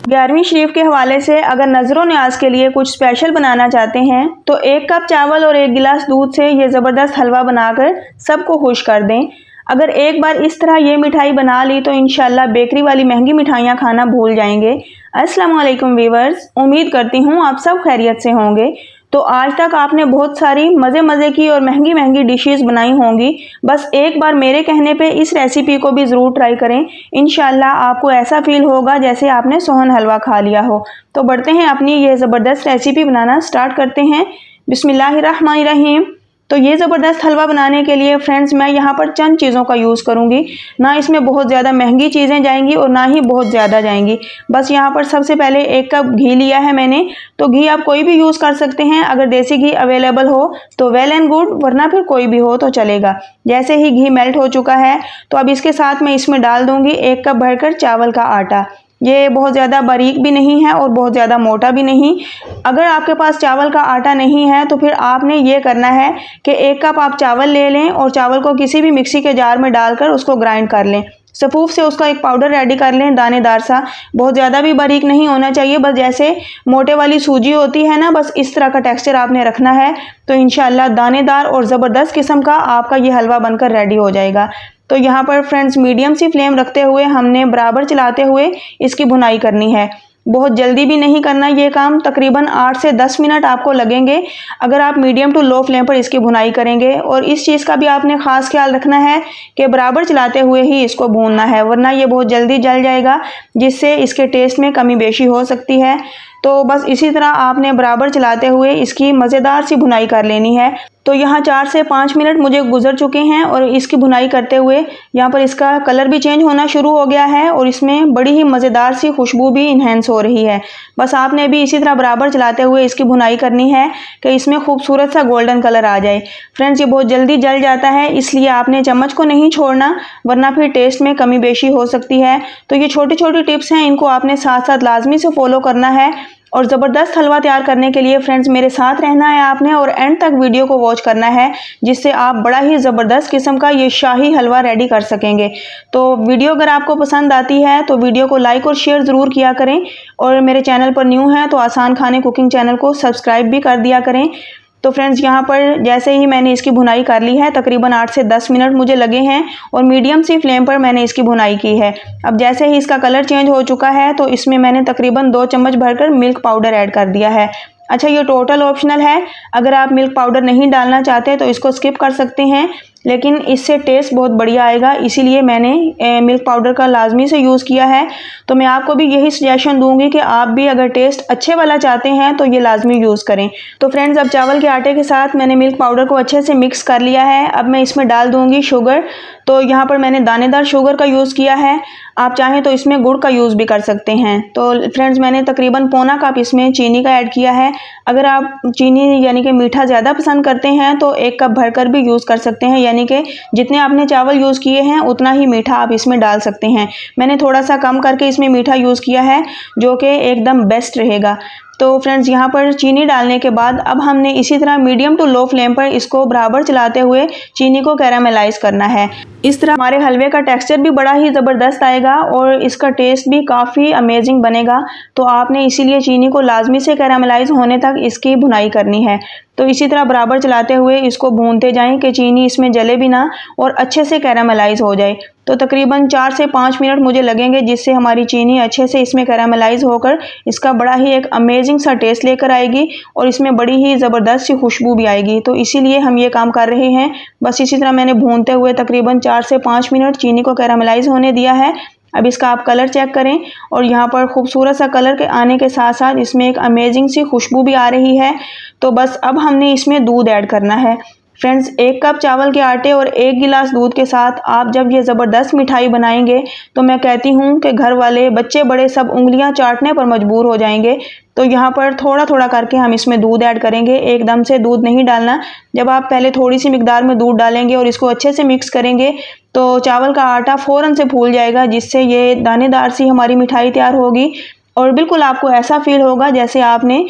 11वीं शरीफ के हवाले से अगर नज़रों न्याज के लिए कुछ स्पेशल बनाना चाहते हैं तो 1 कप चावल और 1 गिलास दूध से ये ज़बरदस्त हलवा बनाकर सबको खुश कर दें। अगर एक बार इस तरह ये मिठाई बना ली तो इंशाल्लाह बेकरी वाली महंगी मिठाइयाँ खाना भूल जाएंगे। अस्सलाम वालेकुम वीवर्स, उम्मीद करती हूँ आप सब खैरियत से होंगे। तो आज तक आपने बहुत सारी मज़े की और महंगी महंगी डिशेस बनाई होंगी। बस एक बार मेरे कहने पे इस रेसिपी को भी ज़रूर ट्राई करें। इंशाल्लाह आपको ऐसा फील होगा जैसे आपने सोहन हलवा खा लिया हो। तो बढ़ते हैं अपनी ये ज़बरदस्त रेसिपी बनाना स्टार्ट करते हैं। बिस्मिल्लाहिर्रहमानिर्रहीम। तो ये ज़बरदस्त हलवा बनाने के लिए फ्रेंड्स मैं यहाँ पर चंद चीज़ों का यूज़ करूँगी। ना इसमें बहुत ज़्यादा महंगी चीज़ें जाएंगी और ना ही बहुत ज़्यादा जाएंगी। बस यहाँ पर सबसे पहले 1 कप घी लिया है मैंने। तो घी आप कोई भी यूज़ कर सकते हैं। अगर देसी घी अवेलेबल हो तो वेल एंड गुड, वरना फिर कोई भी हो तो चलेगा। जैसे ही घी मेल्ट हो चुका है तो अब इसके साथ मैं इसमें डाल दूँगी 1 कप भरकर चावल का आटा। ये बहुत ज़्यादा बारीक भी नहीं है और बहुत ज़्यादा मोटा भी नहीं। अगर आपके पास चावल का आटा नहीं है तो फिर आपने ये करना है कि 1 कप आप चावल ले लें और चावल को किसी भी मिक्सी के जार में डालकर उसको ग्राइंड कर लें। सफूफ से उसका एक पाउडर रेडी कर लें, दानेदार सा। बहुत ज़्यादा भी बारीक नहीं होना चाहिए, बस जैसे मोटे वाली सूजी होती है ना, बस इस तरह का टेक्सचर आपने रखना है। तो इंशाल्लाह दानेदार और ज़बरदस्त किस्म का आपका ये हलवा बनकर रेडी हो जाएगा। तो यहाँ पर फ्रेंड्स मीडियम सी फ्लेम रखते हुए हमने बराबर चलाते हुए इसकी भुनाई करनी है। बहुत जल्दी भी नहीं करना ये काम, तकरीबन 8 से 10 मिनट आपको लगेंगे अगर आप मीडियम टू लो फ्लेम पर इसकी भुनाई करेंगे। और इस चीज़ का भी आपने ख़ास ख्याल रखना है कि बराबर चलाते हुए ही इसको भूनना है, वरना ये बहुत जल्दी जल जाएगा जिससे इसके टेस्ट में कमी बेशी हो सकती है। तो बस इसी तरह आपने बराबर चलाते हुए इसकी मज़ेदार सी भुनाई कर लेनी है। तो यहाँ 4 से 5 मिनट मुझे गुजर चुके हैं और इसकी भुनाई करते हुए यहाँ पर इसका कलर भी चेंज होना शुरू हो गया है और इसमें बड़ी ही मज़ेदार सी खुशबू भी इन्हेंस हो रही है। बस आपने भी इसी तरह बराबर चलाते हुए इसकी भुनाई करनी है कि इसमें खूबसूरत सा गोल्डन कलर आ जाए। फ्रेंड्स, ये बहुत जल्दी जल जाता है, इसलिए आपने चम्मच को नहीं छोड़ना, वरना फिर टेस्ट में कमी बेशी हो सकती है। तो ये छोटी छोटी टिप्स हैं, इनको आपने साथ साथ लाजमी से फॉलो करना है। और ज़बरदस्त हलवा तैयार करने के लिए फ्रेंड्स मेरे साथ रहना है आपने और एंड तक वीडियो को वॉच करना है, जिससे आप बड़ा ही ज़बरदस्त किस्म का ये शाही हलवा रेडी कर सकेंगे। तो वीडियो अगर आपको पसंद आती है तो वीडियो को लाइक और शेयर ज़रूर किया करें और मेरे चैनल पर न्यू हैं तो आसान खाने कुकिंग चैनल को सब्सक्राइब भी कर दिया करें। तो फ्रेंड्स यहाँ पर जैसे ही मैंने इसकी भुनाई कर ली है, तकरीबन 8 से 10 मिनट मुझे लगे हैं और मीडियम सी फ्लेम पर मैंने इसकी भुनाई की है। अब जैसे ही इसका कलर चेंज हो चुका है तो इसमें मैंने तकरीबन 2 चम्मच भरकर मिल्क पाउडर ऐड कर दिया है। अच्छा, ये टोटल ऑप्शनल है, अगर आप मिल्क पाउडर नहीं डालना चाहते तो इसको स्किप कर सकते हैं, लेकिन इससे टेस्ट बहुत बढ़िया आएगा, इसीलिए मैंने मिल्क पाउडर का लाजमी से यूज़ किया है। तो मैं आपको भी यही सजेशन दूंगी कि आप भी अगर टेस्ट अच्छे वाला चाहते हैं तो ये लाजमी यूज़ करें। तो फ्रेंड्स, अब चावल के आटे के साथ मैंने मिल्क पाउडर को अच्छे से मिक्स कर लिया है। अब मैं इसमें डाल दूंगी शुगर। तो यहाँ पर मैंने दानेदार शुगर का यूज़ किया है, आप चाहें तो इसमें गुड़ का यूज़ भी कर सकते हैं। तो फ्रेंड्स, मैंने तकरीबन पौना कप इसमें चीनी का ऐड किया है। अगर आप चीनी यानी कि मीठा ज़्यादा पसंद करते हैं तो 1 कप भरकर भी यूज़ कर सकते हैं, यानी कि जितने आपने चावल यूज़ किए हैं उतना ही मीठा आप इसमें डाल सकते हैं। मैंने थोड़ा सा कम करके इसमें मीठा यूज़ किया है, जो कि एकदम बेस्ट रहेगा। तो फ्रेंड्स, यहाँ पर चीनी डालने के बाद अब हमने इसी तरह मीडियम टू लो फ्लेम पर इसको बराबर चलाते हुए चीनी को कैरामलाइज करना है। इस तरह हमारे हलवे का टेक्सचर भी बड़ा ही ज़बरदस्त आएगा और इसका टेस्ट भी काफ़ी अमेजिंग बनेगा। तो आपने इसीलिए चीनी को लाजमी से कैरामलाइज होने तक इसकी भुनाई करनी है। तो इसी तरह बराबर चलाते हुए इसको भूनते जाएं कि चीनी इसमें जले भी ना और अच्छे से कैरामलाइज हो जाए। तो तकरीबन 4 से 5 मिनट मुझे लगेंगे, जिससे हमारी चीनी अच्छे से इसमें कैरामलाइज होकर इसका बड़ा ही एक अमेजिंग सा टेस्ट लेकर आएगी और इसमें बड़ी ही ज़बरदस्त सी खुशबू भी आएगी। तो इसीलिए हम ये काम कर रहे हैं। बस इसी तरह मैंने भूनते हुए तकरीबन 4 से 5 मिनट चीनी को कैरामलाइज होने दिया है। अब इसका आप कलर चेक करें और यहाँ पर खूबसूरत सा कलर के आने के साथ साथ इसमें एक अमेजिंग सी खुशबू भी आ रही है। तो बस अब हमने इसमें दूध ऐड करना है। फ्रेंड्स, 1 कप चावल के आटे और 1 गिलास दूध के साथ आप जब ये ज़बरदस्त मिठाई बनाएंगे तो मैं कहती हूँ कि घर वाले बच्चे बड़े सब उंगलियां चाटने पर मजबूर हो जाएंगे। तो यहाँ पर थोड़ा थोड़ा करके हम इसमें दूध ऐड करेंगे, एकदम से दूध नहीं डालना। जब आप पहले थोड़ी सी मिकदार में दूध डालेंगे और इसको अच्छे से मिक्स करेंगे तो चावल का आटा फ़ौरन से फूल जाएगा, जिससे ये दानेदार सी हमारी मिठाई तैयार होगी और बिल्कुल आपको ऐसा फील होगा जैसे आपने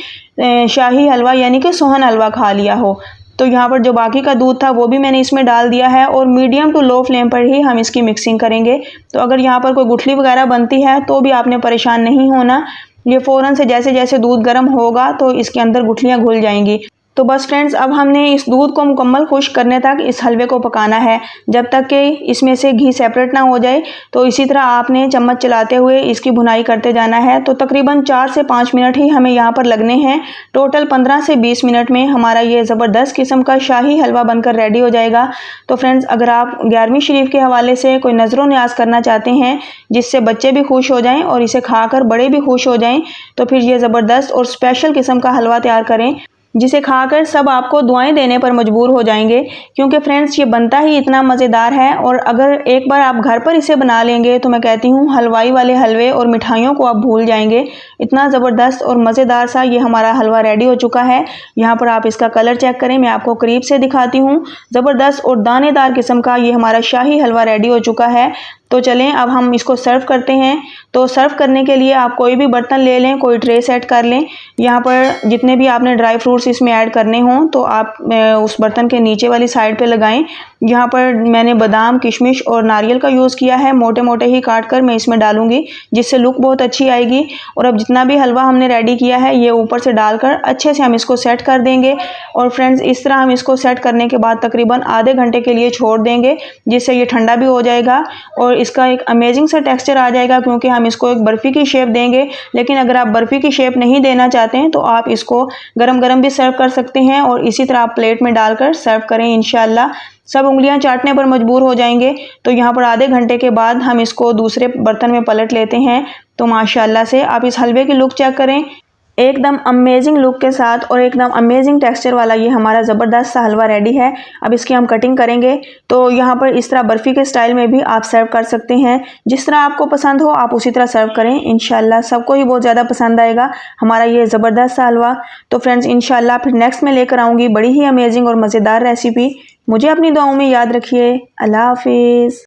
शाही हलवा यानी कि सोहन हलवा खा लिया हो। तो यहाँ पर जो बाकी का दूध था वो भी मैंने इसमें डाल दिया है और मीडियम टू लो फ्लेम पर ही हम इसकी मिक्सिंग करेंगे। तो अगर यहाँ पर कोई गुठली वगैरह बनती है तो भी आपने परेशान नहीं होना। ये फ़ौरन से जैसे जैसे दूध गर्म होगा तो इसके अंदर गुठलियाँ घुल जाएंगी। तो बस फ्रेंड्स, अब हमने इस दूध को मुकम्मल खुश्क करने तक इस हलवे को पकाना है, जब तक कि इसमें से घी सेपरेट ना हो जाए। तो इसी तरह आपने चम्मच चलाते हुए इसकी भुनाई करते जाना है। तो तकरीबन 4 से 5 मिनट ही हमें यहाँ पर लगने हैं। टोटल 15 से 20 मिनट में हमारा ये ज़बरदस्त किस्म का शाही हलवा बनकर रेडी हो जाएगा। तो फ्रेंड्स, अगर आप 11वीं शरीफ के हवाले से कोई नज़रो न्याज करना चाहते हैं जिससे बच्चे भी खुश हो जाएँ और इसे खाकर बड़े भी खुश हो जाएँ, तो फिर ये ज़बरदस्त और स्पेशल किस्म का हलवा तैयार करें जिसे खाकर सब आपको दुआएं देने पर मजबूर हो जाएंगे। क्योंकि फ्रेंड्स, ये बनता ही इतना मज़ेदार है और अगर एक बार आप घर पर इसे बना लेंगे तो मैं कहती हूँ हलवाई वाले हलवे और मिठाइयों को आप भूल जाएंगे। इतना ज़बरदस्त और मज़ेदार सा ये हमारा हलवा रेडी हो चुका है। यहाँ पर आप इसका कलर चेक करें, मैं आपको करीब से दिखाती हूँ। ज़बरदस्त और दानेदार किस्म का ये हमारा शाही हलवा रेडी हो चुका है। तो चलें अब हम इसको सर्व करते हैं। तो सर्व करने के लिए आप कोई भी बर्तन ले लें, कोई ट्रे सेट कर लें। यहाँ पर जितने भी आपने ड्राई फ्रूट्स इसमें ऐड करने हों तो आप उस बर्तन के नीचे वाली साइड पे लगाएं। यहाँ पर मैंने बादाम, किशमिश और नारियल का यूज़ किया है, मोटे मोटे ही काट कर मैं इसमें डालूंगी जिससे लुक बहुत अच्छी आएगी। और अब जितना भी हलवा हमने रेडी किया है ये ऊपर से डालकर अच्छे से हम इसको सेट कर देंगे। और फ्रेंड्स, इस तरह हम इसको सेट करने के बाद तकरीबन आधे घंटे के लिए छोड़ देंगे जिससे ये ठंडा भी हो जाएगा और इसका एक अमेजिंग सा टेक्सचर आ जाएगा। क्योंकि हम इसको एक बर्फ़ी की शेप देंगे, लेकिन अगर आप बर्फ़ी की शेप नहीं देना चाहते हैं तो आप इसको गरम गरम भी सर्व कर सकते हैं और इसी तरह आप प्लेट में डालकर सर्व करें। इंशाल्लाह सब उंगलियां चाटने पर मजबूर हो जाएंगे। तो यहाँ पर आधे घंटे के बाद हम इसको दूसरे बर्तन में पलट लेते हैं। तो माशाल्लाह से आप इस हलवे की लुक चेक करें, एकदम अमेजिंग लुक के साथ और एकदम अमेजिंग टेक्सचर वाला ये हमारा ज़बरदस्त सा हलवा रेडी है। अब इसकी हम कटिंग करेंगे। तो यहाँ पर इस तरह बर्फ़ी के स्टाइल में भी आप सर्व कर सकते हैं। जिस तरह आपको पसंद हो आप उसी तरह सर्व करें। इंशाल्लाह सबको ही बहुत ज़्यादा पसंद आएगा हमारा ये ज़बरदस्त सा हलवा। तो फ्रेंड्स, इंशाल्लाह फिर नेक्स्ट में लेकर आऊँगी बड़ी ही अमेजिंग और मज़ेदार रेसिपी। मुझे अपनी दुआओं में याद रखिए। अल्लाह हाफिज़।